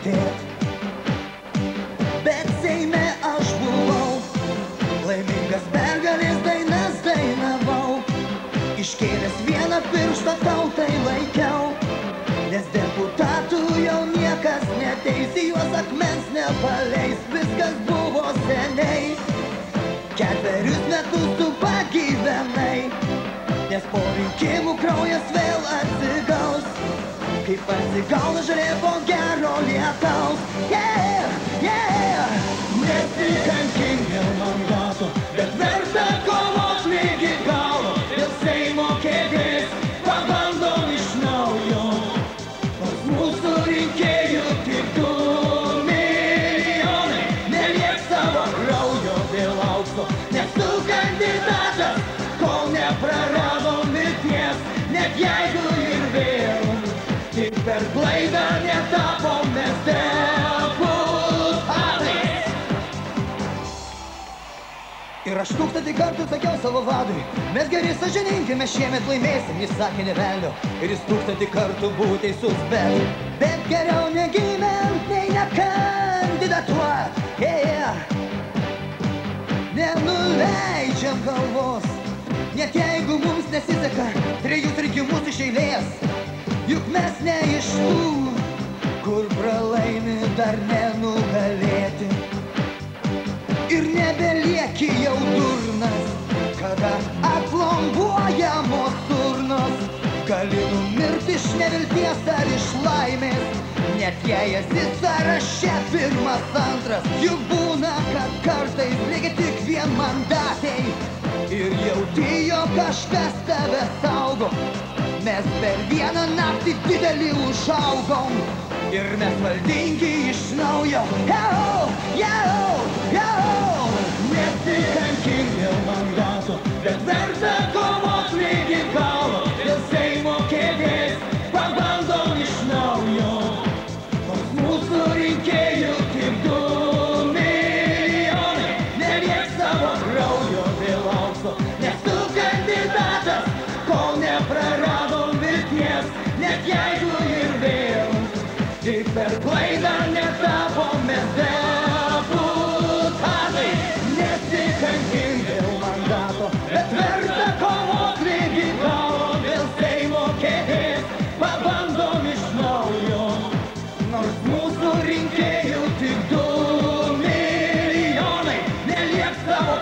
kentėt. Bet Seime aš buvau laimingas, pergalės dainas dainavau, iškėlęs vieną pirštą tautai laikiau, nes deputatų jau niekas neteis, į juos akmens nepaleis, viskas buvo seniai. 4 metus tu pagyvenai, nes po rinkimų kraujas vėl atsigaus, kaip pasigauna žolė po gero lietaus. Nesikankink dėl mandato, bet verta kovot lygi galo, dėl Seimo kėdės pabandom iš naujo, nors mūsų rinkėjų tik 2 milijonai, neliek savo kraujo dėl aukso, nes tu kandidatas, kol nepraradom vilties, net jeigu ir vėl tik per klaidą netapom mes deputatais. Ir aš 1000 kartų sakiau savo vadui, mes geri sąžiningi, mes šiemet laimėsim, jis sakė ne velnio, ir jis 1000 kartų buvo teisus, bet geriau negyvent, nei nekandidatuot. Nenuleidžiam galvos, net jeigu mums nesiseka 3 rinkimus iš eilės, juk mes ne iš tų, kur pralaimi dar nenugalėti. Ir nebelieki jau durnas, kada aplombuojamos urnos, gali numirti iš nevilties ar iš laimės, net jei esi sąraše 1, 2, juk būna, kad kartais lieki tik vienmandatei ir jauti, jog kažkas tave saugo. Mes per vieną naktį didelį užaugom ir mes valdingi iš naujo. Nesikankink dėl mandato, bet verta kovot lygi galo, dėl Seimo kėdės pabandom iš naujo, nors mūsų rinkėjų tik 2 milijonai, neliek savo kraujo dėl aukso, nes tu kandidatas, kol nepraradom vilties, net jeigu ir vėl tik per klaidą netapom mes deputatais. Nesikankink dėl mandato, bet verta kovot lygi galo, dėl Seimo kėdės pabandom iš naujo, nors mūsų rinkėjų tik 2 milijonai, neliek savo